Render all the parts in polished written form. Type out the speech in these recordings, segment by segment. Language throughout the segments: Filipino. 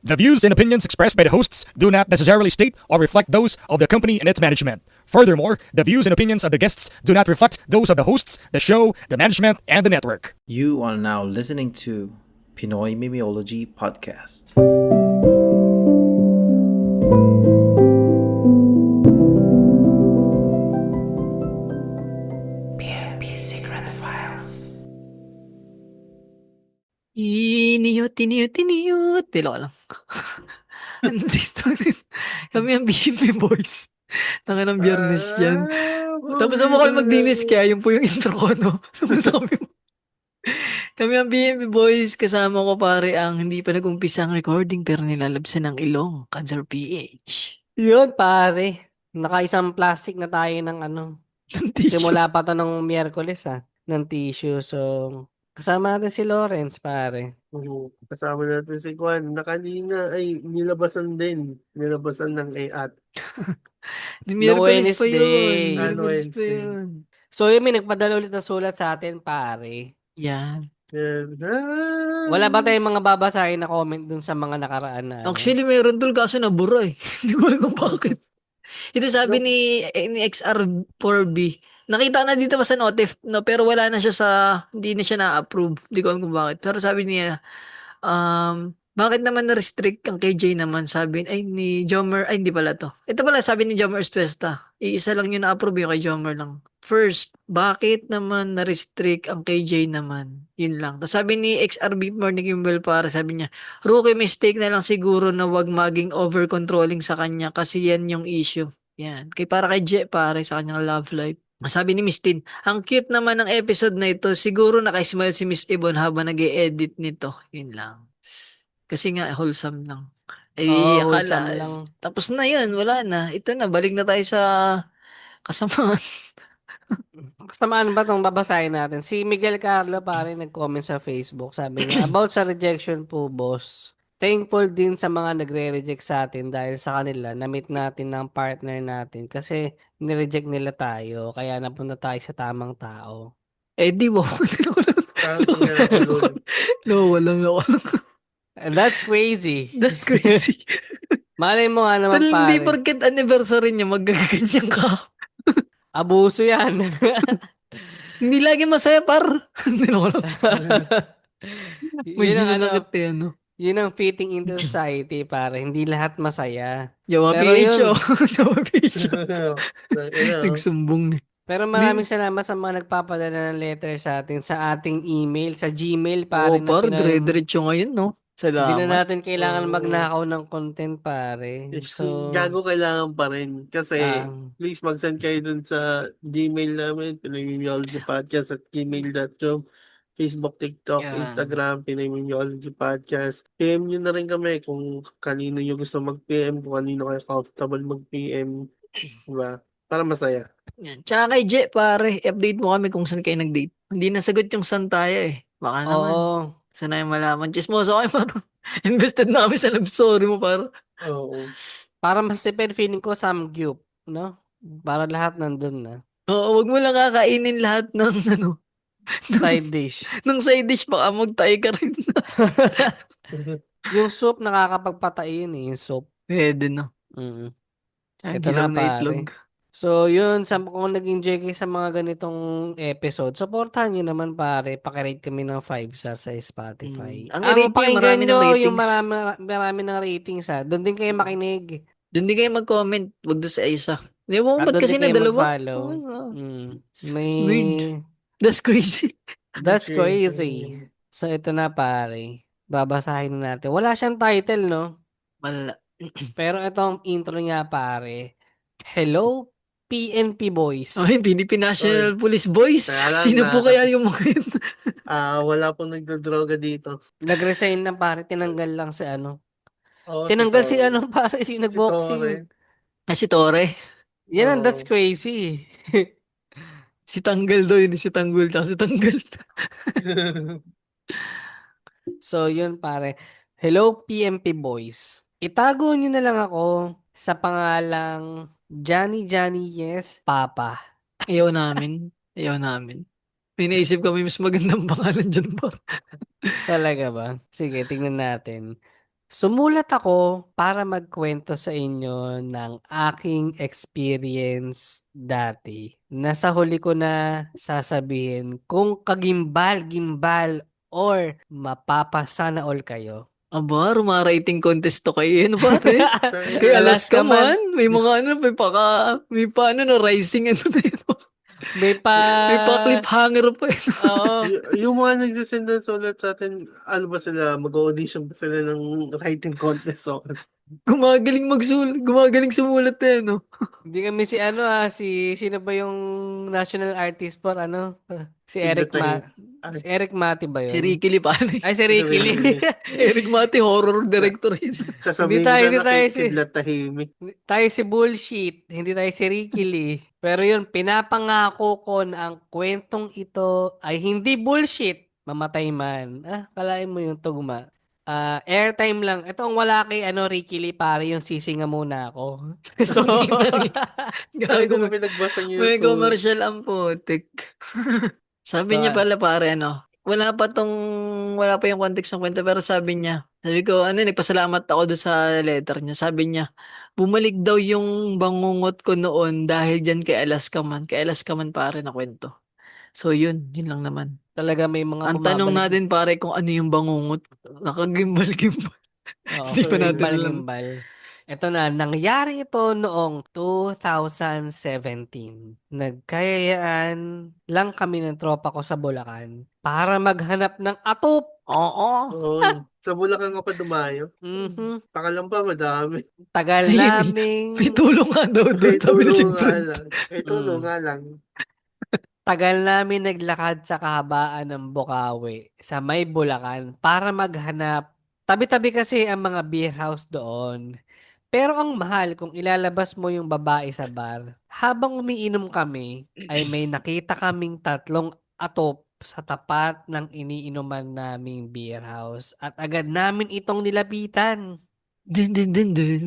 The views and opinions expressed by the hosts do not necessarily state or reflect those of the company and its management. Furthermore, the views and opinions of the guests do not reflect those of the hosts, the show, the management, and the network. You are now listening to Pinoy Mimiology Podcast. PMP Secret Files. Tiniyot. Tilo ka lang. Nandito. Kami ang BB Boys. Tanga ng Biyernes yan. Tapos mo kami maglinis kaya yun po yung intro ko, no? Tapos kami ang BB Boys. Kasama ko pare ang hindi pa nag-umpisa ang recording pero nilalabsan ng ilong. Cancer PH. Yun, pare. Nakaisang plastic na tayo ng Ng tissue. simula pa to ng Miyerkules, ng tissue. So, kasama natin si Lawrence, pare. Kasama natin si Juan na kanina ay nilabasan din. Nilabasan ng AAT. Di Miyerkules pa Wednesday. yun. Miyerkules pa Wednesday. yun. So, yun, may nagpadala ulit na sulat sa atin, pare. Yan. Yan. Wala ba tayong mga babasahin na comment dun sa mga nakaraan na Actually, mayroon tol kaso nabura eh. Hindi ko alam kung bakit. Ito sabi ni XR4B. Nakita na dito pa sa notif, no, pero wala na siya hindi na siya na-approve. Hindi ko alam kung bakit. Pero sabi niya, bakit naman na-restrict ang KJ naman? Sabi, ni Jomer, hindi pala to. Ito pala, sabi ni Jomer Estuesta. Iisa lang yung na-approve yung kay Jomer lang. First, bakit naman na-restrict ang KJ naman? Yun lang. Tapos sabi ni XRB Morning Kimball para sabi niya, rookie mistake na lang siguro na wag maging over-controlling sa kanya kasi yan yung issue. Yan. Para kay Je, pare, sa kanyang love life. Sabi ni Miss Tin, ang cute naman ng episode na ito, siguro naka-smile si Miss Ibon habang nag-e-edit nito. Yun lang. Kasi nga, wholesome lang. wholesome lang. Tapos na yun, wala na. Ito na, balik na tayo sa kasamaan. Kasamaan ba itong babasahin natin? Si Miguel Carlo, pare, nag-comment sa Facebook. Sabi niya, about sa rejection po, boss. Thankful din sa mga nagre-reject sa atin dahil sa kanila, na-meet natin ng partner natin kasi nireject nila tayo. Kaya napunta tayo sa tamang tao. Di ba? Walang. That's crazy. That's crazy. Malay mo nga naman, Tal, pare. hindi porket anniversary niya, magaganyan ka. Abuso yan. Hindi lagi masaya, par. Hindi na wala. May Yun ang hinanakit eh, ano. Yun ang fitting into society, pare. Hindi lahat masaya. Jawa Pero PH, yun- oh. Jawa PH. Nagsumbong eh. Pero maraming salamat sa mga nagpapadala ng letter sa atin sa ating email, sa Gmail, pare. Oo, par, dire-diretso ngayon, no? Hindi na Salamat. natin kailangan Oo. magnakaw ng content, pare. So, Gago kailangan pa rin. Kasi please mag-send kayo dun sa Gmail namin, PinoyMimiologyPodcast@gmail.com, Facebook, TikTok, Yan. Instagram, Pinoy Mimiology Podcast. PM nyo na rin kami kung kanino nyo gusto mag-PM, kung kanino kayo comfortable mag-PM. Diba? Para masaya. Yan. Tsaka kay Je, pare, update mo kami kung saan kayo nag-date. Hindi nasagot yung saan tayo eh. Baka naman. oo. Sana yung malaman. Chismoso kami, parang invested na kami sa love story mo, parang. Oo. Para mas tipid, feeling ko samgyup, no? Para lahat nandun na. Oo, wag mo lang kakainin lahat ng ano, Side dish. ng side dish, baka magtayo ka rin. Yung soup, nakakapagpatay yun eh, yung soup. Pwede no. Mm. Ay, Ito dilaw na, na itlog. So, yun, kung nag-enjoy kayo sa mga ganitong episode, supportahan nyo naman, pare. Pakirate kami ng 5 stars sa Spotify. Ang rate nyo, pakinggan marami ng nyo ratings. yung marami ng ratings, Doon din kayo makinig. Doon di kayo mag-comment. Wag doon sa isa. Di mo, At ba't doon kasi din na kayo dalawa? mag-follow. Oo. May... Weird. That's crazy. That's Okay. crazy. So, ito na, pare. Babasahin na natin. Wala siyang title, no? Wala. Pero itong intro niya, pare. Hello, PNP Boys. Ay, Philippine National Police Boys. Kaya lang Sino na- po kaya yung mga yun? Wala pong nagdodroga dito. Nag-resign na, pare. Tinanggal lang si ano. Oo, Tinanggal si Tore. pare, yung Si Tore. nag-boxing. Si Tore. Yan ang Oo. that's crazy. Si Tanggal daw yun. Si Tanggol. Tsaka si Tanggal. So, yun pare. Hello, PMP Boys. Itago nyo na lang ako sa pangalang Johnny Yes Papa. Ayaw namin. Pinaisip kami mas magandang pangalan dyan pa. Talaga ba? Sige, tingnan natin. Sumulat ako para magkwento sa inyo ng aking experience dati. Nasa huli ko na sasabihin kung kagimbal-gimbal or mapapasana all kayo. Aba, rumarating contest to kayo yun, pare. Kay Alaska Alaska man. man, may mga ano, may pa ano na rising ano na yun. May pa... May pa cliffhanger pa yun. Oo. Yung mga nagsisend ng sulat sa atin, ano ba sila, mag-audition ba sila ng writing contest? So, Gumagaling sumulat eh, no? Hindi kami sino ba yung national artist for ano? Si Eric tiglatay. Si Eric Mati ba Si yun? Ricky Lee, pare. Ay, si Ricky Lee. Eric Mati, horror director yun. Sasabihin ko Hindi sana tayo kay Kidlat Tahimik. Tayo si bullshit, hindi tayo si Ricky Lee. Pero yun, pinapangako ko na ang kwentong ito ay hindi bullshit. Mamatay man. Kalain mo yung tugma. Airtime lang. Ito ang wala kay Ricky Lee, pare, yung sisinga muna ako. So, Tayo Gago, na pinagbasa niyo yung may sulat. commercial ang putik. Sabi So, niya pala, pare, ano, wala pa yung context ng kwento, pero sabi ko, nagpasalamat ako doon sa letter niya. Sabi niya, bumalik daw yung bangungot ko noon dahil dyan kay Alaska man pare na kwento. So yun lang naman. talaga may mga Ang tanong bumabalik. natin pare kung ano yung bangungot. Nakagimbal-gimbal. Oo, Hindi pa natin alam. gimbal-gimbal. Ito na, nangyari ito noong 2017. Nagkayayaan lang kami ng tropa ko sa Bulacan para maghanap ng atop. Oo. Oo. Sa Bulacan ka pa dumayo. Mhm. Saka lang pa, madami. Tagal Ay, naming May tulong nga daw doon. May Sabi ni tulong nga Sigfrid. lang. May tulong nga lang. Tagal namin naglakad sa kahabaan ng Bukawi sa may Bulacan para maghanap. Tabi-tabi kasi ang mga beer house doon. Pero ang mahal kung ilalabas mo yung babae sa bar. Habang umiinom kami, ay may nakita kaming tatlong atop sa tapat ng iniinuman naming beer house. At agad namin itong nilapitan. Din, din, din, din.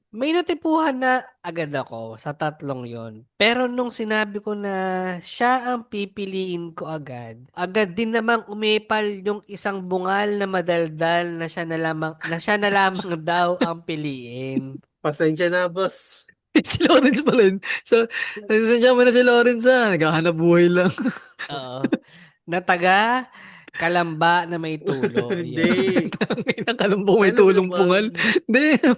May natipuhan na agad ako sa tatlong yon. Pero nung sinabi ko na siya ang pipiliin ko agad, agad din namang umepal yung isang bungal na madaldal na siya na lamang daw ang piliin. Pasensya na, boss. Si Lawrence pala yun. So, nasasensya mo na si Lawrence naghahanap buhay lang. Oo. Nataga, kalamba na may tulo. Hindi. Tangin na kalambong may Ano tulong ba? pungal. Damn.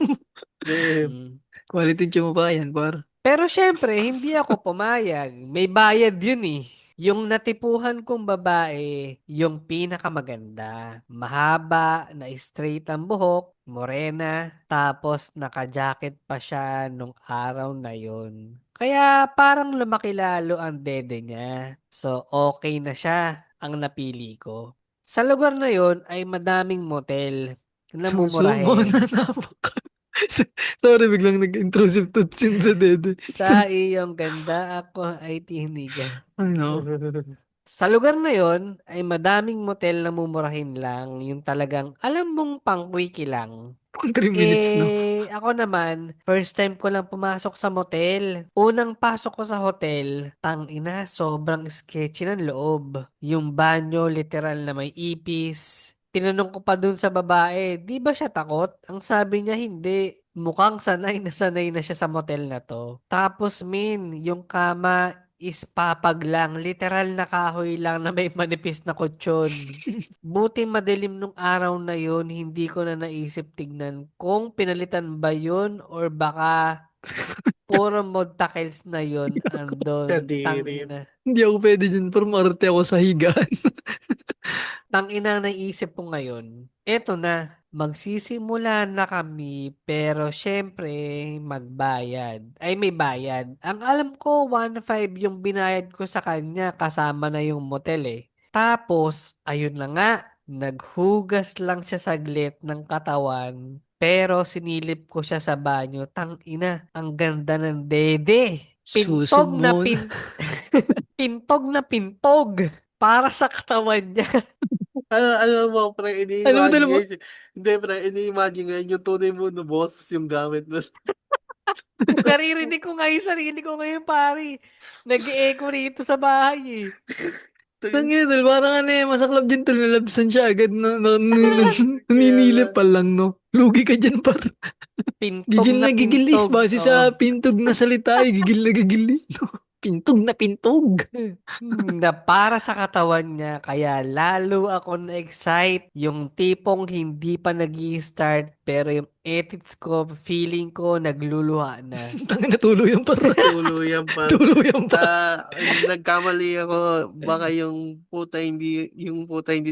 Hindi. Mm. Quality chew mo pa yan, par. Pero syempre, hindi ako pumayag. May bayad yun eh. Yung natipuhan kong babae, yung pinakamaganda. Mahaba, na straight ang buhok, morena, tapos naka-jacket pa siya nung araw na yun. Kaya parang lumaki lalo ang dede niya. So okay na siya ang napili ko. Sa lugar na yun ay madaming motel na Susubo mumurahin. na napaka. Sorry, biglang nag-intrusive tutsin sa dede. Sa iyong ganda ako ay tinigan. Ano? Sa lugar na yon ay madaming motel na mumurahin lang, yung talagang alam mong pang-quickie lang. 3 minutes, no? Ako naman, first time ko lang pumasok sa motel. Unang pasok ko sa hotel, tangina, sobrang sketchy ng loob. Yung banyo, literal na may ipis. Tinanong ko pa dun sa babae, di ba siya takot? Ang sabi niya, hindi. Mukhang sanay na siya sa motel na to. Tapos yung kama is papag lang. Literal na kahoy lang na may manipis na kutsyon. Buti madilim nung araw na yun, hindi ko na naisip tignan kung pinalitan ba yun or baka puro modtakils na yun andon. Kadiri. Tangina. Hindi ako pwede dyan, pero marte ako sa higaan. Tangina ang naisip ko ngayon. Eto na. Magsisimula na kami pero syempre magbayad. Ay may bayad. Ang alam ko 1.5 yung binayad ko sa kanya kasama na yung motel eh. Tapos ayun na nga. Naghugas lang siya saglit ng katawan. Pero sinilip ko siya sa banyo. Tangina, ang ganda ng dede. Pintog na Susubon. pintog na pintog para sa katawan niya. Ano mo, pre, Ano mo dala mo? Hindi, pre, ini-imagine ngayon yung tunay mo na boses yung gamit mo. Naririnig ko nga yung sarili ko ngayon, pare. Nag-echo rito sa bahay eh. Tangin, tol, parang masaklap din tol, nalabsan siya agad na naninilip pa lang, no? Lugi ka dyan, par. Pintog Gigil na na gigilis. pintog. Base sa pintog na salita, gigil na gigilis. Pintog na pintog. Na para sa katawan niya, kaya lalo ako na-excite. Yung tipong hindi pa nag start pero yung edits ko, feeling ko, nagluluha na. Tangin na tuluyan, par. Tuluyan pa. Tuluyan pa. Nagkamali ako. Baka yung puta hindi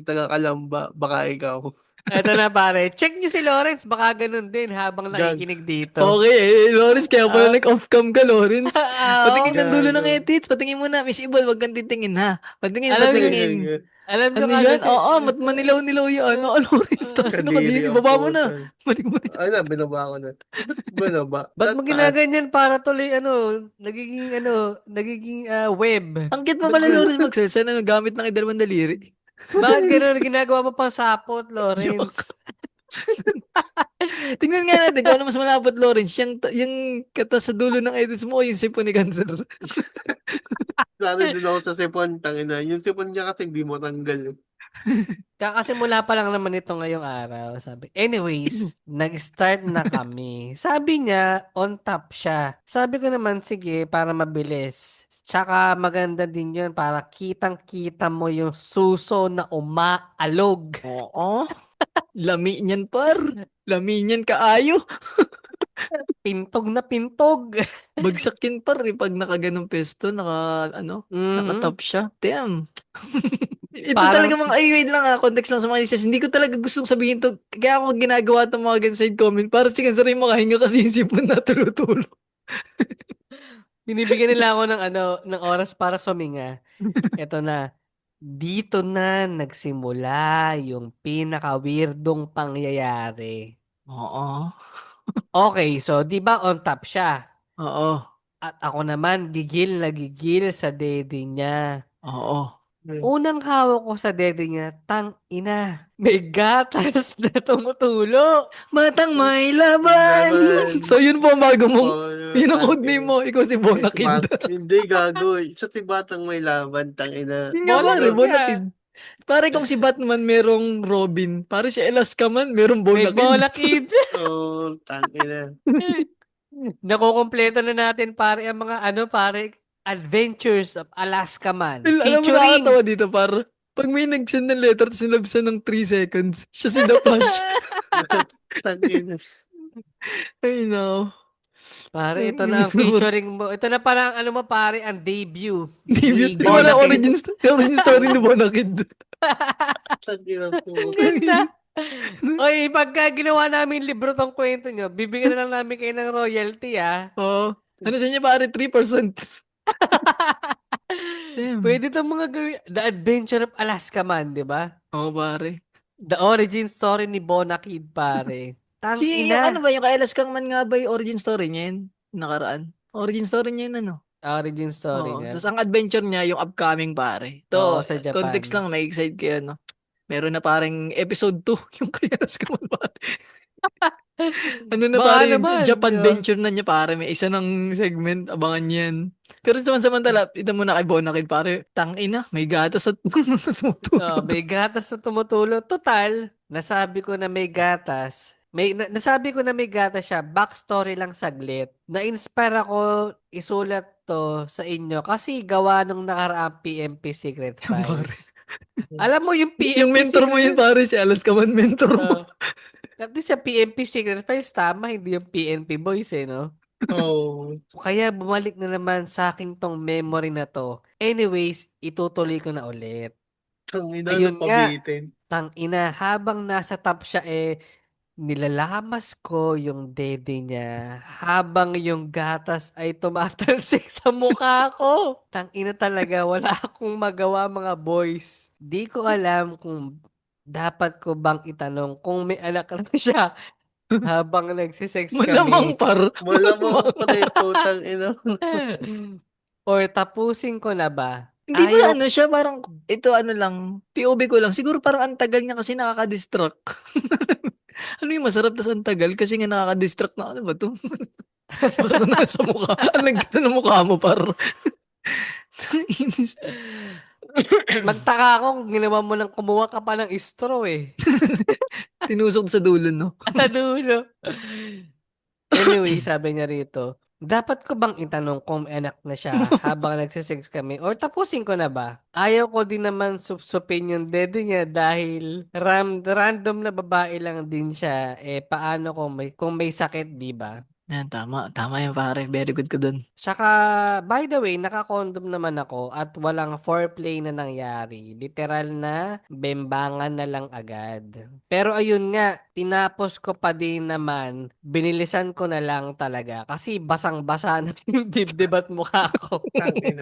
taga-Kalamba. Baka ikaw. Eto na pare, check nyo si Lawrence, baka ganun din habang nakikinig dito. Okay, Lawrence, kaya pala nag-off-cam ka, Lawrence. Oo. Patingin ng dulo ng Gago. edits. Patingin muna, Miss Ibol, wag kang titingin, ha? Patingin, Alam niyo, patingin. Alam nyo Ano kagad yan? Oo, manilaw-nilaw yan. Ano, Lawrence? Kadiri ang Baba mo na. puta. Balik mo na. Ay na, binaba ko na. Ba't binaba? ba't mo Taas. ginaganyan para tuloy nagiging web? Ang cute mo Ba't pala, ganun? Lawrence, magsalsa na gamit ng idalawang daliri. Bakit ganun? Ginagawa mo pang sapot, Lawrence. Tingnan nga natin kung ano mas malapot, Lawrence. Yung kata sa dulo ng edits mo o yung sipon ni Ganser. Lalo din ako sa sipon, tangina. Yung sipon niya kasi hindi mo tanggal. Kakasimula pa lang naman ito ngayong araw, sabi. Anyways, nag-start na kami. Sabi niya, on top siya. Sabi ko naman, sige, para mabilis. Tsaka maganda din yun para kitang-kita mo yung suso na umaalog. Oo. Lami niyan, par. Lami niyan kaayo. Pintog na pintog. Bagsak yun, par. Pag nakaganong pesto, nakatop siya. Damn. Ito Parang talaga mga, ay, wait lang context lang sa mga listeners. Hindi ko talaga gustong sabihin to. Kaya ako ginagawa itong mga ganun side comment. Para si Ganser yung makahinga kasi yung sipon na tulo-tulo. Binibigyan nila ako ng oras para suminga. Ito na. Dito na nagsimula yung pinaka-weirdong pangyayari. Oo. Okay, so 'di ba on top siya? Oo. At ako naman gigil na gigil sa dede niya. Oo. Unang hawak ko sa dede niya, tang ina. May gatas na tumutulo. Matang may laban. Laban. So yun po ang bago mong, Oh, yun ang code name mo. Ikaw si Bonakid. Hindi, gago. Siya si Batang may laban, tangina. Yun nga pare, Bonakid nga. Bonakid. Pare kung si Batman merong Robin, pare si Alaska man merong May Bonakid. bola kid. Oh, tangina. Nakukumpleto na natin pare ang mga pare Adventures of Alaska Man. Alam mo Featuring nakakatawa dito par. Pag may nag-send ng letter tapos nilabsan ng 3 seconds, siya si The Flash. Tangina. Ay no. Pare, ito na ang featuring mo. Ito na parang mo pare, ang debut. Debut. Ni Wala Bonakid. origin story ni Bonakid. Tangina po. Ang ganda. Oy, pagka ginawa namin libro tong kwento nyo, bibigyan na lang namin kayo ng royalty, ah. Oo. Ano sa inyo pare? 3%. Damn. Pwede itong mga gawin. The Adventure of Alaska Man, di ba? Oo pare. The origin story ni Bonakid, pare. Tang Si, yung ina. ano ba, yung kay Alaska man nga ba yung origin story niya yun? Nakaraan. Origin story niya yun ano? Origin story Oo. niya. Tapos ang adventure niya, yung upcoming pare. Oo, To, sa Japan. context lang, may excite kayo, no? Meron na parang episode 2, yung kay Alaska man pare. Ano na Baka pare, naman, Japan yeah. venture na niya pare. May isa ng segment, abangan yan. Pero samantala, ito muna kay Bonakid pare. Tangina, may gatas at Oh, may gatas na tumutulo. Total, nasabi ko na may gatas. Nasabi ko na may gatas siya. Backstory lang saglit. Na-inspire ako isulat to sa inyo kasi gawa nung nakaraang PMP Secret Files. Alam mo yung PMP Yung mentor mo yun pare, si Alaska man mentor mo. At least sa PNP Secret Files, tama, hindi yung PNP Boys no? Oh. Kaya bumalik na naman sa akin tong memory na to. Anyways, itutuloy ko na ulit. Tangina, Ayun nga. napabitin. Tangina, habang nasa top siya nilalamas ko yung dede niya habang yung gatas ay tumatalsik sa mukha ko. Tangina talaga, wala akong magawa mga boys. Di ko alam kung dapat ko bang itanong kung may anak na siya habang nagsisex Malamang kami. par. Malamang pa rin, putang ina. Or tapusin ko na ba? Hindi ba Ayaw- ano siya, parang, ito ano lang, POV ko lang. Siguro parang ang tagal niya kasi nakaka-distract. Ano yung masarap tas ang tagal kasi nga nakaka-distract na ano ba to? Parang nasa mukha. Ang lagkita ng mukha mo par. Magtaka ako kung ginawa mo ng kumuha ka pa ng straw eh. Tinusok sa dulo, no? Sa dulo. Anyway, sabi niya rito, dapat ko bang itanong kung may anak na siya habang nagsisex kami or tapusin ko na ba? Ayaw ko din naman supsupin yung dede niya dahil random na babae lang din siya. Eh, paano kung may sakit, di ba? Yan, tama. Tama yan, pare. Very good ka dun. Tsaka, by the way, naka-condom naman ako at walang foreplay na nangyari. Literal na bembangan na lang agad. Pero ayun nga, tinapos ko pa din naman, binilisan ko na lang talaga kasi basang-basa na yung dibdib at mukha ko. Tangina.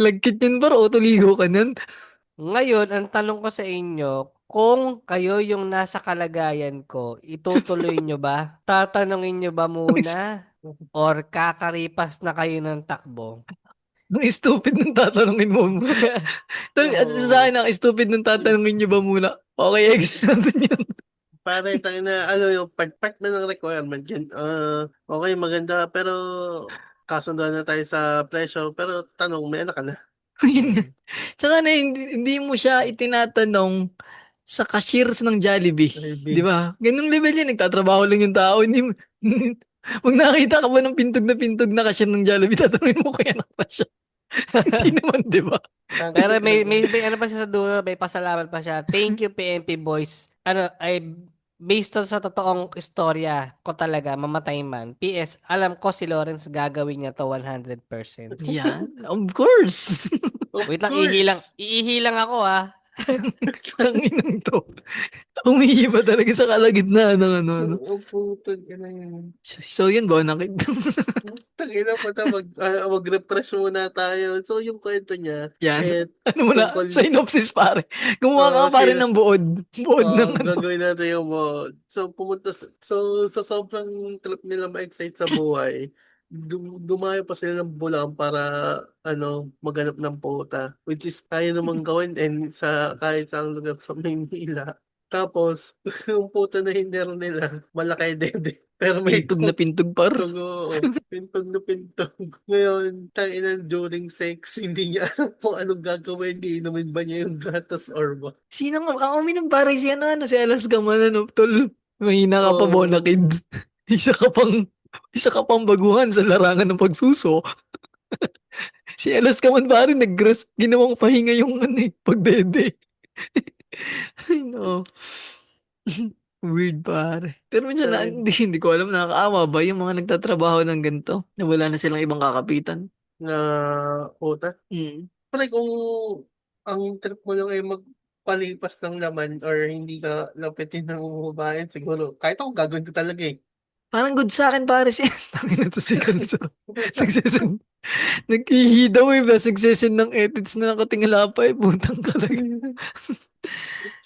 Lagkit yun, bro. O, tuligo ka nun. Ngayon, ang tanong ko sa inyo, kung kayo yung nasa kalagayan ko, itutuloy nyo ba? Tatanungin nyo ba muna? Or kakaripas na kayo ng takbo? Ang stupid nung tatanungin mo. At sa akin, ang stupid nung tatanungin nyo ba muna? Okay, X natin yun. Pare, tangina, ano yung part na ng requirement yun. Okay, maganda, pero kasunduan na tayo sa presyo, pero tanong, may anak ka na. Yun nga. Tsaka na, hindi mo siya itinatanong sa cashiers ng Jollibee. Di ba? Ganung level yan. Nagtatrabaho lang yung tao. Hindi mo, pag nakita ka ba ng pintog na cashier ng Jollibee, tatanungin mo kaya anak pa siya. Hindi naman, di ba? Pero may ano pa siya sa dulo, may pasalamat pa siya. Thank you, PNP boys. Ano, ay based on sa totoong istorya ko talaga, mamatay man. PS, alam ko si Lawrence gagawin niya to 100%. Yan. Of course. Of Wait lang, course. iihilang ako ah. Tanginang to. Umihi pa talaga sa kalagitnaan ng ano. Oh, putang ina yun. So yun ba, nakita? Tangina pa mag-refresh muna tayo. So, yung kwento niya, Yan. Ano mo na? tungkol, Synopsis, pare. Gumawa ka pare ng buod. Buod ng ano. gagawin natin yung so, sa sobrang trip nila ma-excite sa buhay, dumayo pa sila ng Bulacan para, maghanap ng puta. Which is, kaya namang gawin and kahit sa lugar sa Maynila. Tapos, yung puta na hinder nila, malaki dede. Pero may Pintog na pintog par. pintog, oo. Pintog na pintog. Ngayon, tangina during sex, hindi niya alam kung anong gagawin. Iinumin ba niya yung gatas or what? Sino nga? Ang uminom pare si ano, si Alaska man, ano, tol. Mahina ka pa, Oo. Bonakid. Isa ka pang baguhan sa larangan ng pagsuso. Si Alaska man pare, ginawang pahinga yung ano eh, pagdede. Ay, no. Weird pare. Pero minsan na, Ay, hindi ko alam, nakakaawa ba yung mga nagtatrabaho ng ganito? Na wala na silang ibang kakapitan. na puta. Mm. Pero kung ang trip mo lang ay magpalipas ng laman or hindi ka lapitin ng babae, siguro, kahit ako gagawin ko talaga eh. Parang good sa akin pare siya. Tangin na to si Ganso. Nagsisend. Naghihi daw eh. Basta nagsisend ng edits na nakatingala pa eh. Putang talaga.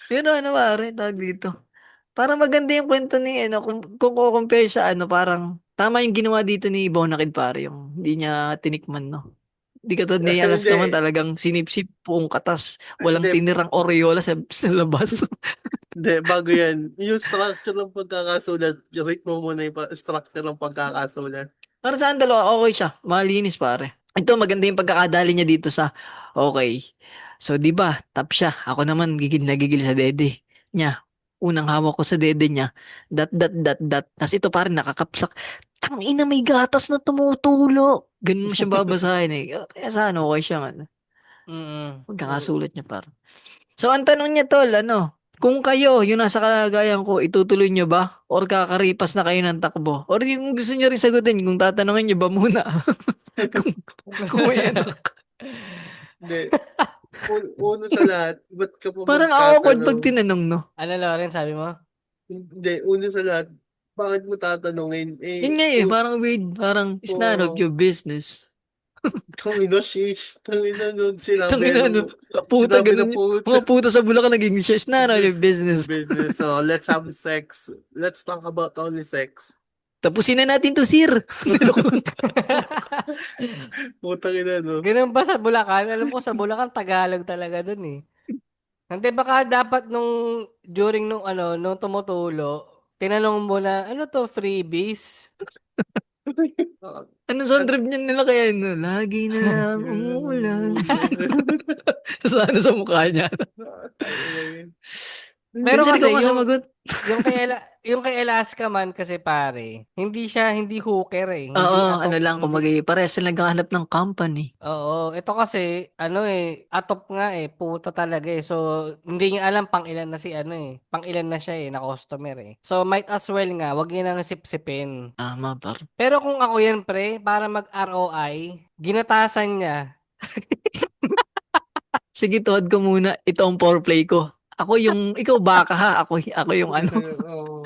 Pero ano pare, tawag dito. Parang maganda yung kwento ni, ano, kung compare sa ano, parang tama yung ginawa dito ni Bonakid pare, yung hindi niya tinikman, no? Hindi katulad ni Alaska man Hindi, talagang sinipsip buong katas. Walang hindi, tinirang Oreola sa labas. hindi, bago yan. Yung structure ng pagkakasulat, rate mo muna yung structure ng pagkakasulat. Para sa akin dalawa, okay siya. Malinis pare. Ito maganda yung pagkakadali niya dito sa okay. So, di ba, tap siya. Ako naman gigil na gigil sa dede niya. Unang hawak ko sa dede niya. Dat. Tapos ito parang nakakapsak. Tangina may gatas na tumutulo. Ganun mo siya babasahin eh. Kaya saan okay siya nga. Mm. Pagkakasulat niya par. So, ang tanong niya tol, ano? Kung kayo, yung nasa kalagayan ko, itutuloy niyo ba? Or kakaripas na kayo ng takbo? Or yung gusto niyo rin sagutin, kung tatanungin niyo ba muna? kung, kung may anak. Hindi. Uno sa lahat, ba't ka pa Parang awkward pag magtatanong? tinanong, no? Ano Lawrence, sabi mo? Hindi, uno sa lahat, bakit mo tatanungin? Yun nga eh, parang weird. Parang, it's none of your business. tangina, shish. Tangina nun, Tangina, sinabi ano? mo. Puta, Sinabi na ganun. puta. Mga puta sa Bulacan naging share. It's none of your business. Business. So, let's have sex. Let's talk about only sex. Tapusin na natin to, sir. Putang ina, no? Ganun ba sa Bulacan? Alam ko sa Bulacan, Tagalog talaga dun eh. Hindi, baka dapat during nung tumutulo, tinanong mo na, ano to, freebies? Ano sound trip niyan nila kaya no? Lagi na lang umuulan. Sa ano sa mukha niya. Pero Vincent, kasi ikaw nga yung sumagot. yung kay Alaska man kasi pare, hindi hooker eh. Hindi Oo, ano atop, lang, hindi. kumbaga, parehas sila naghahanap ng company. Oo, ito kasi ano eh, atop nga eh, puta talaga eh. So hindi niya alam pang ilan na si ano eh, pang ilan na siya eh, na customer eh. So might as well nga, wag niya nang sipsipin. Tama, par. Pero kung ako yan pre, para mag ROI, ginatasan niya. Sige, tuhod ko muna. Ito ang foreplay ko. Ako yung, ikaw baka ha. Ako yung ano. Oo.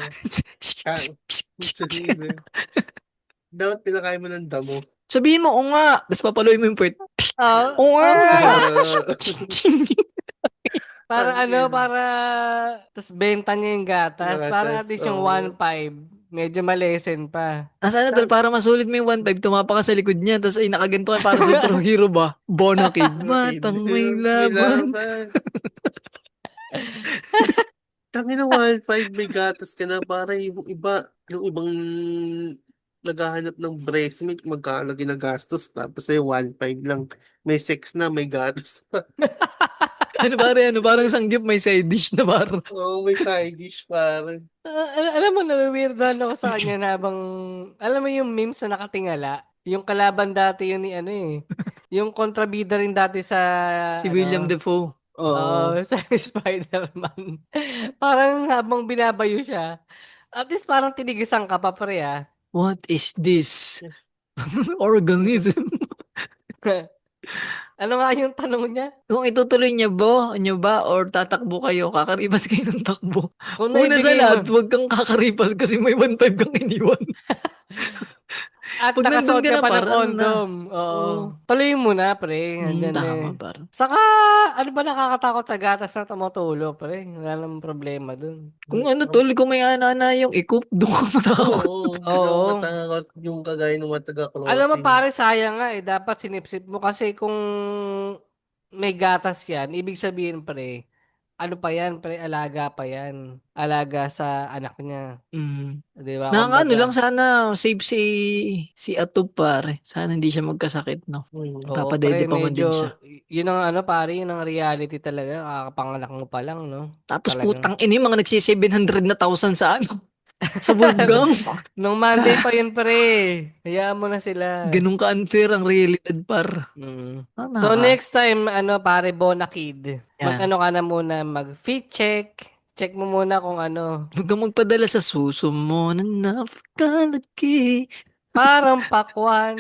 Dapat pinakain mo ng damo. Sabihin mo, oo nga. Tapos papaluin mo yung puwet. Oh, Oo nga. para Ang ina. para tas benta niya yung gatas. Para at Gatas, least yung oo. 1.5, medyo malesen pa. Sana tol, para masulit mo yung 1.5, tumapa ka sa likod niya. Tapos ay nakaganto ka para superhero ba? Bonakid. Batang may laban. Tangina 1.5 may gatas ka na para yung iba, yung ibang naghahanap ng breast milk, magkano ginagastos, tapos ay 1.5 lang. May sex na, may gatas pa. Ano pare, ano? Parang sanggip may side dish na parang. Oo, may side dish parang. Alam mo, nawiwirdohan ako sa kanya na habang, alam mo yung memes na nakatingala? Yung kalaban dati yun ni ano eh. Yung kontrabida rin dati sa, Si William ano, Defoe. Oo. sa Spider-Man. Parang habang binabayo siya, at least parang tinigisan ka pa pre ah. What is this? Organism. Ano nga yung tanong niya? Kung itutuloy niyo ba or tatakbo kayo, kakaripas kayo ng takbo. Kung Una sa naibigay mo, lahat, huwag kang kakaripas kasi may 1.5 kang iniwan. at Pag nandun nakasuot ka ka na, pa ng par, ano na? condom. Oo. Oo. Tuloy mo na, pre. Andyan eh. Tama, par. Saka, ano ba nakakatakot sa gatas na tumutulo, pre? Wala namang problema dun. Kung ano tol, kung may ana-ana yung ikup, doon ka matakot. Oo, hindi ako Oo. matakot yung kagaya ng mga Alam mo, taga-crossing. pare, sayang nga eh. Dapat sinipsip mo kasi kung may gatas yan, ibig sabihin, pre, ano pa yan, pre, alaga pa yan. Alaga sa anak niya. Mm. Di ba? Nakakaano lang Kumbaga, sana, safe si Atub pare. Sana hindi siya magkasakit, no? oo, pre, Papadede pa man din siya. medyo, yun ang ano, pare, yun ang reality talaga. Kakapanganak mo pa lang, no? Tapos Talagang. putang ina yung mga nagsi 700,000 sa ano? Sa Bulgang. Nung Monday pa yun, pre. Hayaan mo na sila. Ganun ka-unfair ang realidad, par. Mm. Tama So, ka. next time, ano, pare, Bonakid, Yan. mag-ano ka na muna, mag-fit check. Check mo muna kung ano. Huwag kang magpadala sa suso mo na napakalaki. Parang pakwan.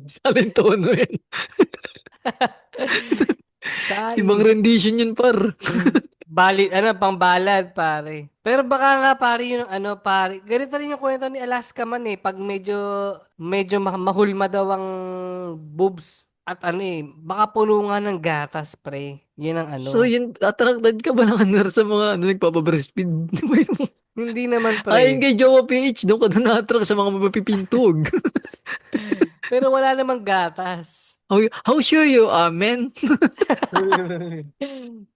Salin tono yan. Ibang Sali. rendition yun, par. Bali, ano, pang balad, pare. Pero baka nga, pare, yung ano, pare. Ganito rin yung kwento ni Alaska man eh. Pag medyo mahulma daw ang boobs. At ano eh, baka puno nga ng gatas, pre. Yun ang ano. So yun, attracted ka ba ng ano sa mga ano, nagpapabreastfeed? Hindi naman, Ayon pre. kay Jowa PH, doon ka na na-attract sa mga mapipintog. Pero wala namang gatas. How sure you are, man?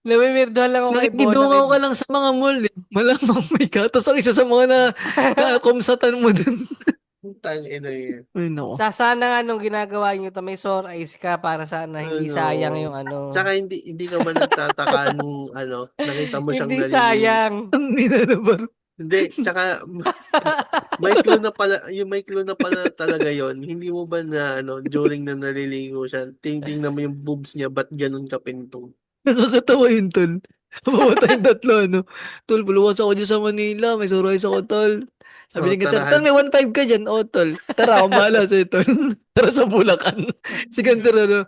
Nawiwirdohan lang ako kay Nakikidungaw Bonakid. ka lang sa mga mall. Eh. Malamang may gatas ang isa sa mga na komsatan mo dun. Tangina yun. Ay, nako. Sana nga nung ginagawa nyo to, may sore eyes ka para sana hindi Ano, sayang yung ano. Tsaka hindi ka man nagtataka nung ano, nakita mo siyang Hindi naliligo. sayang. Ang ninanabar. Hindi, tsaka may clue na pala, yung may clue na pala talaga yon. Hindi mo ba na ano, during na naliligo siya, tingnan mo yung boobs niya, ba't ganun ka pintong? Nakakatawa yun, tol. Bawa tayong tatlo, ano. Tol, puluwas ako dyan sa Manila. May surprise ako, tol. Sabi ni Sir, tol, Tarahan. may 1.5 ka dyan. Oh, tol. Tara, akong bahala sa'yo, tol. Tara sa Bulacan. Si Cancer, ano.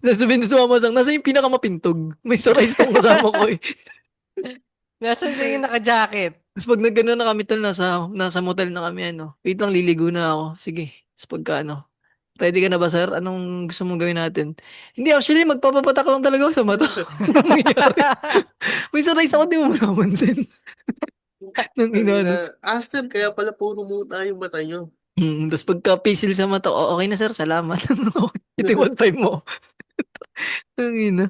Sabihin sa mama sang, nasa yung pinakamapintog. May surprise tong kasama ko, eh. Nasaan na yung naka-jacket? Tapos pag nagano na kami, tol, nasa motel na kami, ano. Wait lang, liligo na ako. Sige. Tapos pagka, ano. Ready ka na ba, sir? Anong gusto mong gawin natin? Hindi, actually, magpapapatak lang talaga ako sa mata. Anong mangyayari? May surprise ako, di mo napansin. Nang inano. Aster, kaya pala puro muta yung mata nyo. Tapos pagka pisil sa mata, okay na sir, salamat. Ito yung 1.5 mo. Ang ina.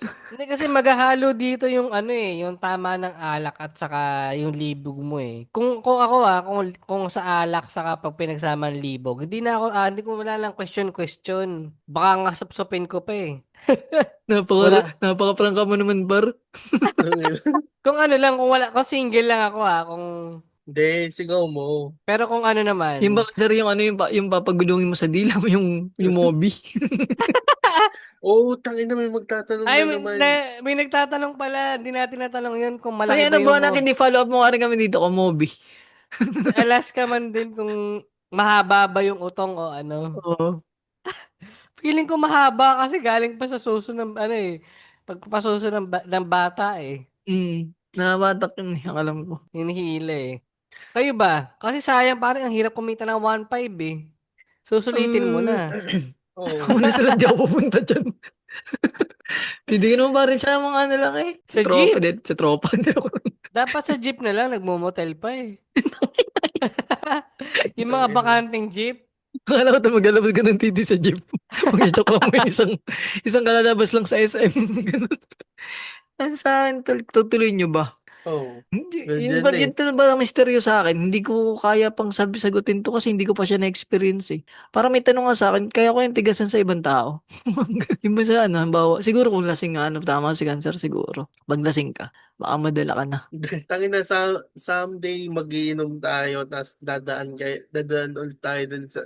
Hindi kasi maghahalo dito yung ano eh, yung tama ng alak at saka yung libog mo eh. Kung ako kung sa alak saka pag pinagsama ng libog, hindi ko wala lang question. Baka nga sapsupin ko pa eh. Wala. Napaka-prangka mo naman, Bar. Kung ano lang, kung single lang ako kung Hindi, sigaw mo. pero kung ano naman. Yung ba, sir, yung ano, yung papagulungin mo sa dila mo, yung Moby. Oo, tangin na may magtatanong Ay, na naman. may nagtatanong pala. Hindi natin natanong yun kung Ay, malaki ba ano yung ba, anak, hindi follow up mo ka rin kami dito kung Moby. Alaska man din kung mahaba ba yung utong o ano. Oo. Feeling ko mahaba kasi galing pa sa suso ng ano eh. Pagpapasuso ng bata eh. Nakabatak yun ang alam ko. Hinihila eh. Kayo ba? Kasi sayang parang ang hirap kumita ng 1.5 eh. Susulitin mo Um, na. Oo. ako na sila, di ako pupunta dyan. Pwede ka naman pa rin sa mga ano lang eh. Sa Sa tropa, jeep. din. Sa tropa, hindi ako. Dapat sa jeep na lang, nagmo-motel pa eh. Yung mga Tangin na. bakanting jeep. Akala ko ito maglalabas ka ng titi sa jeep. Mag-joke lang mo yung isang kalalabas lang sa SM. Ganun. Ano sa akin, tutuloy nyo ba? Oo. Hindi, Ganyan na eh. yun talaga ba ang misteryo sa akin? Hindi ko kaya pang sagutin to kasi hindi ko pa siya na-experience eh. Para may tanong nga sa akin, kaya ko yung tigasan sa ibang tao. Yung ba sa ano, halimbawa, siguro kung lasing nga, ano, tama si cancer siguro. Pag lasing ka, baka madala ka na. Tangin na someday magiinom tayo tapos dadaan ulit tayo dun sa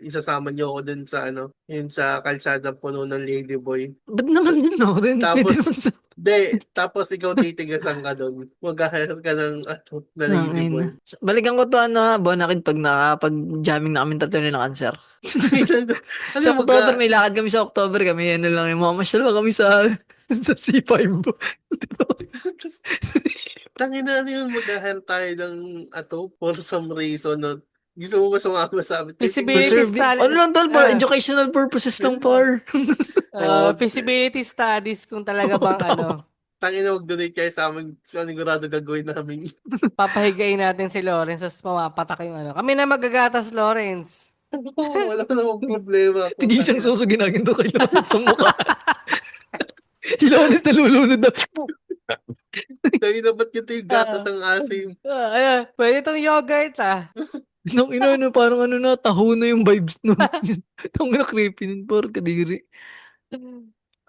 isasama niyo ako dun sa ano, yun sa kalsada puno ng ladyboy. Ba't naman yun, no? Rin, pwede naman Tapos sa... tapos ikaw titigasan ka dun. Maghahanap ka ng na Tangin na. ladyboy. Balikan ko to ano, Bonakid pag jamming na kami tatlo na ng cancer. Ano Sa October, may lakad kami sa October kami. Ano lang, yung mamasyal lang kami sa sa C5. tangin na ano yun, maghahanap tayo ng for some reason. No? Gusto mo ba sumama sa amin? Feasibility Ano study. lang tol, par? Educational purposes lang, par. Feasibility studies kung talaga Oo, bang ano. tama. Tangin na mag-donate kayo sa amin. Sigurado gagawin namin. Papahigain natin si Lawrence tapos mapapatak yung ano. Kami na magagatas, Lawrence. Wala na namang problema. Tigisang suso ginaginto kay Lones sa mukha. Si Lones nalulunod na. Tangin na ba't ito yung gatas ang asim? Pwede itong yogurt Nung ina, ano, parang ano na, taho na yung vibes nun. Tang na creepy nun, par, kadiri.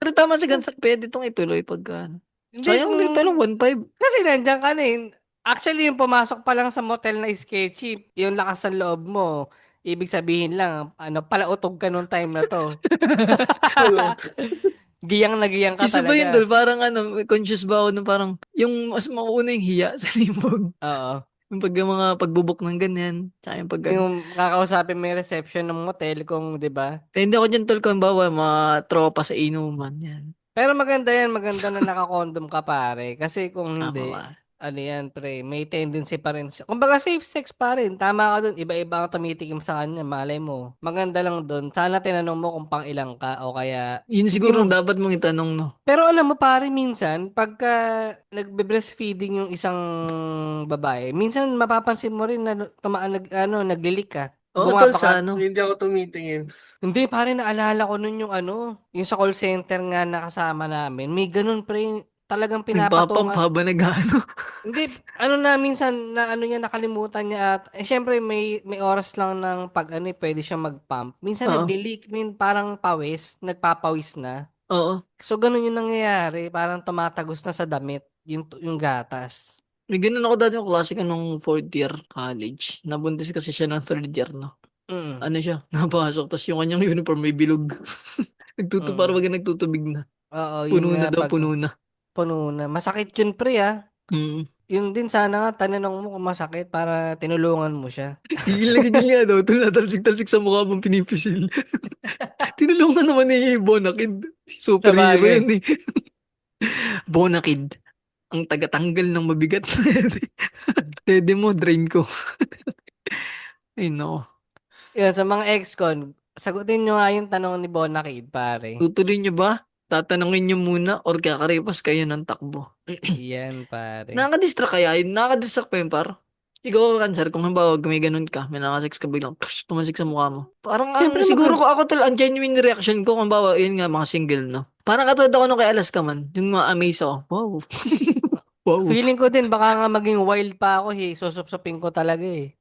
Pero tama si Gansak, pwede itong ituloy pagka ano. Hindi Sayang kung... din talang 1.5. Kasi nandiyan ka na eh. Actually, yung pumasok pa lang sa motel na sketchy, yung lakas ng loob mo, ibig sabihin lang, ano, palautog ka nung time na to. Giyang na giyang ka Isa ba yun, talaga. tol? Parang ano, conscious ba ako na parang, yung mas mauuna yung hiya sa limbog. Oo. Yung pag yung mga pagbubok ng ganyan. Tsaka yung pag ano. Yung kakausapin mo yung reception ng motel kung, di ba? Kaya hindi ako dyan, tol, kung bawa, mga tropa sa inuman. Yan. Pero maganda yan, maganda na nakakondom ka pare. Kasi kung Tama hindi, ba? ano yan pre, may tendency pa rin. Kumbaga safe sex pa rin. Tama ka dun, iba-iba ang tumitikim sa kanya, malay mo. Maganda lang dun. Sana tinanong mo kung pang ilang ka o kaya... Yun Hindi siguro mo. ang dapat mong itanong, no? Pero alam mo pare, minsan, pagka nagbe-breastfeeding yung isang babae, minsan mapapansin mo rin na naglilik ka. Oo, tol, Gumapa ka. sa ano. Hindi ako tumitingin. Hindi, pare, naalala ko nun yung yung sa call center nga nakasama namin. May ganun, pre, talagang Nagpapump pinapatungan. habang nag-ano. Hindi, minsan, na ano niya, nakalimutan niya at, syempre, may oras lang ng pag, pwede siya mag-pump. Minsan, Oo. nagli-leak, parang nagpapawis na. Oo. So, ganun yung nangyayari, parang tumatagos na sa damit, yung gatas. May ganun ako dati yung klase ka nung 4th year college. Nabuntis kasi siya ng 3rd year, no? Mm, Ano siya? Napasok. Tapos yung kanyang uniform may bilog. Parang mm. wag nagtutubig na. Oo, yun Puno nga, na daw, pag puno na. puno na. Masakit yun, pre, Mm. Yun din sana nga, tanong mo kung masakit para tinulungan mo siya. Gigil nga daw. Ito natalsik-talsik sa mukha mong pinipisil. Tinulungan naman ni Bonakid. Superhero Sabagay. yun eh. Bonakid. Ang tagatanggal ng mabigat. Dede mo, drain ko. Ay no. Yun, sa mga ex-con, sagutin nyo nga yung tanong ni Bonakid, pare. Tutuloy nyo ba? Tatanungin nyo muna or kakaripas kayo ng takbo? Yan, pare. Nakaka-distract kaya yun? Nakaka-distract pa yun, par? Ikaw, cancer, kung halimbawa may ganun ka, may nakasex ka biglang, tumasik sa mukha mo. Parang, Siyempre, siguro ko ako ang genuine reaction ko, kung halimbawa, yun nga, mga single, no? Parang katulad ako nung kay Alaska man, yung mga amaze ako, wow. Wow. feeling ko din, baka nga maging wild pa ako eh. Susupsupin ko talaga eh.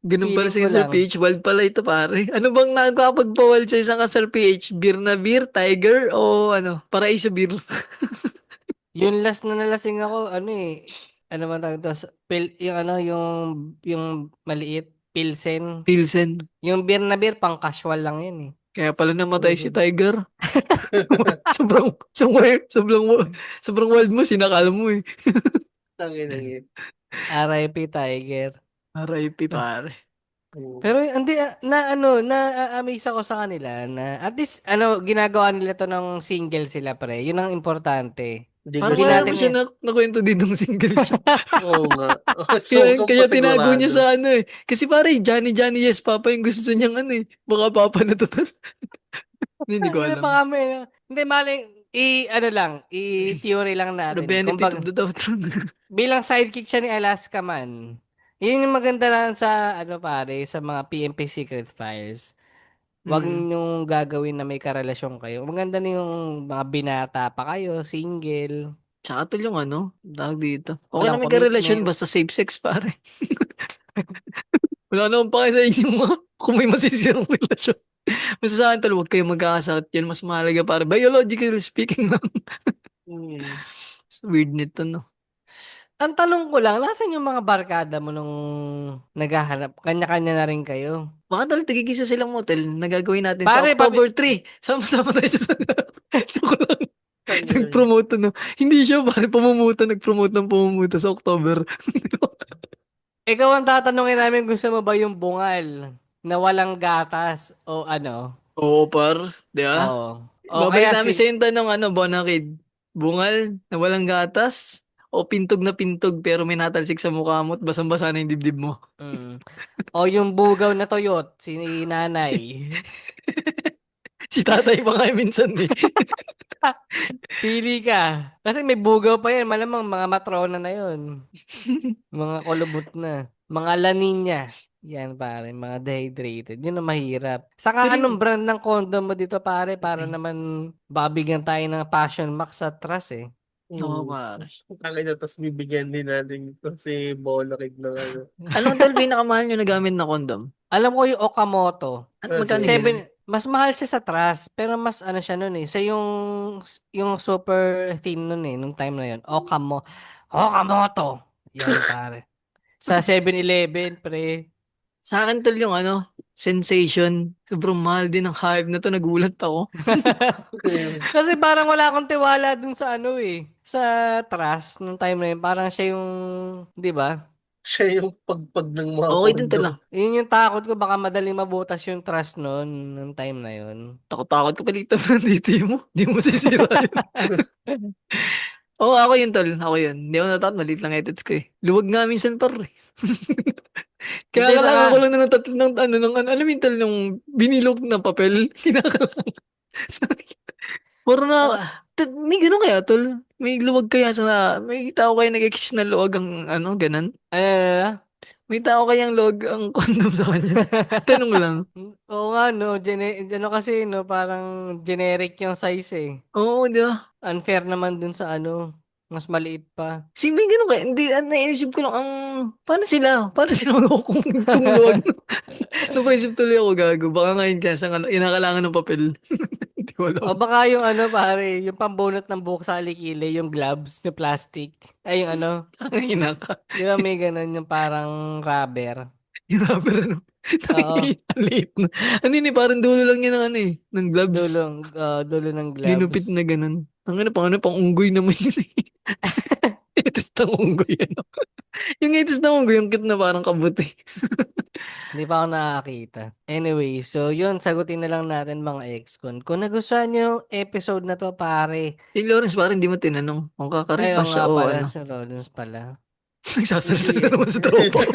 Ganun pala Feeling si ko Sir lang. PH, wild pala ito pare. Ano bang nagkakapagpawal sa isang ka Sir PH? Beer na beer, Tiger, o ano, Paraiso beer? Yung last na nalasing ako, ano eh, ano man tawag ito, yung ano, yung maliit, Pilsen. Pilsen. Yung beer na beer, pang casual lang yun eh. Kaya pala namatay si Tiger. Sobrang wild mo, sinakal mo eh. Tangin na yun. RIP Tiger. RIP pare. Pero hindi na ano, na-amaze ako sa kanila na at least ano, ginagawa nila to ng single sila pre. Yun ang importante. Hindi ko Parang Hindi wala siya. naman natin siya nakwento din ng single siya. Oo nga. Kaya Sobrang tinago niya pasigurado. sa ano eh. Kasi pare, Johnny yes, Papa yung gusto niyang ano eh. Baka Papa na total. Hindi ko Hindi alam. pa kami. Hindi maling ano lang, i-theory lang The natin. benefit of Kumbaga, the doubt. bilang sidekick siya ni Alaska man. Yun yung maganda lang sa ano pare, sa mga PMP Secret Files. Huwag Mm. niyong gagawin na may karelasyon kayo. Maganda na yung mga binata pa kayo, single, Tsaka tol yung ano, tawag dito. Okay na walang may karelasyon commitment. basta safe sex pare. Wala naman pa kayo sa inyo mga kung may masisirang relasyon. Basta sa akin tol, huwag kayong magkakasakit yan. Mas mahalaga para biologically speaking lang. Hmm. Weird nito no. Ang tanong ko lang, nasan yung mga barkada mo nung naghahanap? Kanya-kanya na rin kayo. Baka tol, tigigisa silang motel na gagawin natin sa Pare, October 3. Sama-sama tayo sa Joke lang. Tangin na yun. Nag-promote no. Hindi siya pare pumumuta, nag-promote ng pumumuta sa October. ikaw ang tatanungin namin, gusto mo ba yung bungal na walang gatas o ano? Oo par, di ba? Oo. O Babalik kaya namin sa yung tanong ano, Bonakid. Bungal na walang gatas o pintog na pintog pero may natalsik sa mukha mo at basang-basa na yung dibdib mo. Mm. O yung bugaw na toyot, si nanay. Si, si tatay pa nga minsan eh. Pili ka. Kasi may bugaw pa yan. Malamang mga matrona na yun. Mga kulubot na. Mga laninya. Yan pare, mga dehydrated. Yun ang mahirap. Saka Pero anong brand ng condom mo dito pare para naman babigyan tayo ng Passion Max sa Trust eh. Oo, Hmm. pare. Tangin na, tapos bibigyan din natin ito si Bonakid ng ano. Anong tal pinakamahal nyo nagamit na kondom? Alam ko yung Okamoto. Ano Kasi, magkano ganun? Mas mahal siya sa Trust, pero mas ano siya nun eh. Sa yung super thin nun eh, nung time na yun. Okamoto. Yan pare. Sa 7-Eleven, pre. Sa akin tol yung ano, sensation. Sobrang mahal din ng hype na to. Nagulat ako. Kasi parang wala akong tiwala dun sa ano eh. Sa Trust, nung time na yun. Parang siya yung, di ba? siya yung pagpag ng mga Okay din kondo. tala. Yun yung takot ko, baka madaling mabutas yung Trust noon, nung time na yun. Takot-takot ka palito ng dito mo. Di mo sisira yun. Oo, ako yun tol. Ako yun. Hindi ako natakot. Maliit lang edits ko eh. Luwag nga minsan par eh. Hindi, Kaya kailangan saka, ko lang ng tatlo ng ano, ng ano. Alam mo yun tol, nung binilog ng papel. Kinakailangan. Puro na, oh, may gano'n kaya tol? May luwag kaya sa, may tao kaya nag-kiss na luwag ang ano, ganun? ano, May tao kayang luwag ang condom sa kanya? Tanong lang. oo nga, no, ano kasi, no, parang generic yung size eh. Oo, di ba? Unfair naman dun sa ano, mas maliit pa. Si may gano'n kaya, hindi, naisip ko lang ang, paano sila magkukung itong luwag? Napaisip tuloy ako gago. Baka ngayon kaya sa inakalangan ng papel. Hindi ko alam. O baka yung ano pare, yung pambunot ng buhok sa alikili, yung gloves na plastic. Ay, yung ano, Ang ina ka. di ba may ganun yung parang rubber. Yung rubber ano. Oo, Ang liit na. Ano yun eh, parang dulo lang yun ng ano eh. Ng gloves. dulo ng Linupit gloves. na ganun. Ang ano, pang unggoy naman yun eh. Itis ng unggoy ano. Yung itis ng unggoy, yung cute na parang kabuti. Hindi pa ako nakakita. Anyway, so yun, sagutin na lang natin mga ex-con. Kung nagustuhan nyo yung episode na to, pare. Si Lawrence parang hindi mo tinanong kung kakarip Ayaw ba nga siya o pala, ano. si Rollins pala. Nagsasalsal na naman sa tropa ko.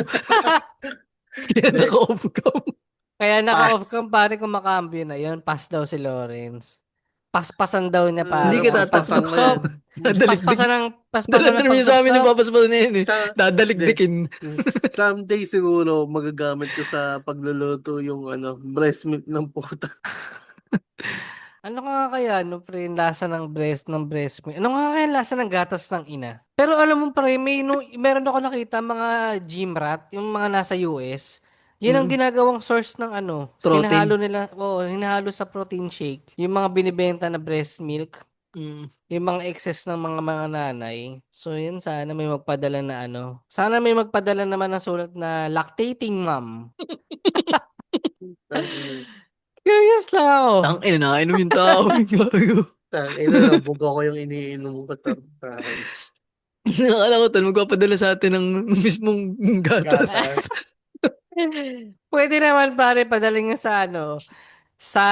Kaya naka-off cam. Kaya naka-off Pass. cam pare kung makambyo na yun, pass daw si Lawrence. paspasan daw niya Hindi pare. ka Paspasan tatatlo. mo So, yan. paspasan ng paspasan ng Dalandarin mo yun sa amin yung pagsapsap. papaspas na yun eh. Sa, hindi. Dadalikdikin. Someday siguro magagamit ko sa pagluluto yung breast milk ng puta. Ano nga kaya, no, pre, yung lasa ng breast milk? Ano nga kaya yung lasa ng gatas ng ina? Pero alam mo, pre, meron ako nakita mga gym rat, yung mga nasa US. Yan ang ginagawang source ng Protein. hinahalo nila, hinahalo sa protein shake. Yung mga binibenta na breast milk, Mm. yung mga excess ng mga nanay. So, yun, sana may magpadala na Sana may magpadala naman ng sulat na lactating mom. Curious lang ako. Tangina, nakainom yung tao. Ina, buga ko yung iniinom ko. Nakala ko tol, magpapadala sa atin ng mismong gatas. Gatas. Pwede naman pare padaling nga sa sa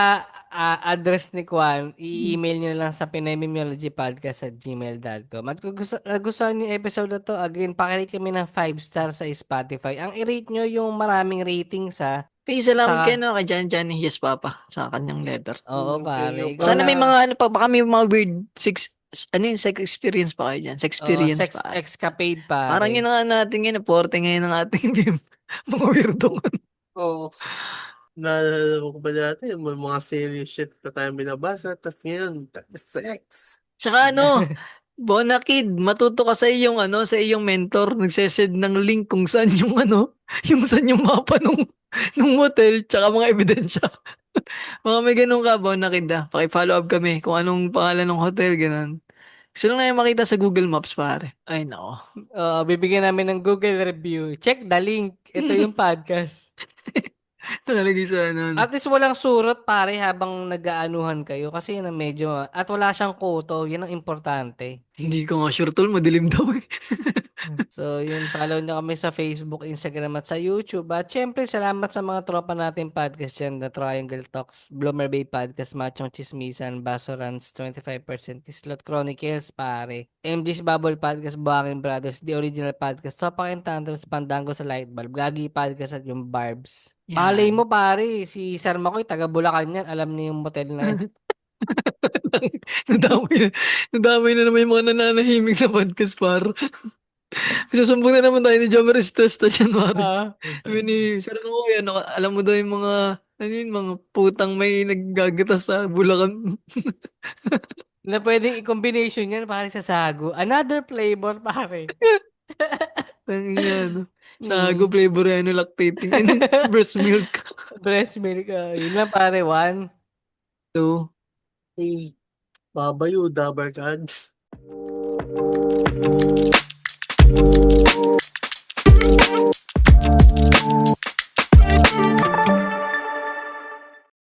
address ni Kwan, i-email niyo lang sa pinoymimologypodcast@gmail.com. At kung nagustuhan niyo yung episode na to, again, pakirate kami ng 5 star sa Spotify. Ang i-rate nyo yung maraming ratings Kaya salamat Saka- kay kay Johnny Yes Papa sa kanyang letter. Oo, Okay, pare. okay. Ikaw Sana na- may mga baka may mga weird sex experience pa kayo dyan. Sex experience sex pa. escapade pare. Parang yun na nga natin ngayon, porte ngayon ng ating mga weirdo. Oo. Naalala ko pa dati, may mga serious shit pa tayo binabasa, tapos ngayon, sex. Tsaka Bonakid, matuto ka sa iyong sa iyong mentor, nagsesend ng link kung saan yung yung saan yung mapa nung hotel, tsaka mga ebidensya. Mga may ganun ka, Bonakid Paki-follow up kami kung anong pangalan ng hotel, ganun. Gusto lang na yung makita sa Google Maps, pare. Ay, nako. Bibigyan namin ng Google review. Check the link. Ito yung podcast. Nakalagay sa At least walang surot pare habang nag-aanuhan kayo kasi yun ang medyo at wala siyang koto, yun ang importante. Hindi ko nga sure, tol. Madilim daw eh. So yun, follow nyo kami sa Facebook, Instagram at sa YouTube. At syempre, salamat sa mga tropa natin podcast dyan, The Triangle Talks, Bloomer Bay Podcast, Machong Chismisan, Basorans, 25% Slot Chronicles, pare. MG's Bubble Podcast, Buhangin Brothers, The Original Podcast, Sopak and Tantrums, Pandango sa Lightbulb, Gagi Podcast at yung Barbs. Yan. Malay mo pare, si Sir Makoy, taga Bulacan yan, alam niya yung motel na yun. Nadamay na naman yung mga nananahimik sa podcast, par. Susumbong na naman tayo ni Jomeris Testa dyan, par. Sabi ni Sir Makoy, alam mo daw yung mga putang may naggagatas sa Bulacan. Na pwedeng i-combination yan pare sa sago. Another flavor pare. Tangina, Sago flavor lactating. Breast milk. Breast milk. Yun lang pare, 1. 2. Babayo, Dabarkads.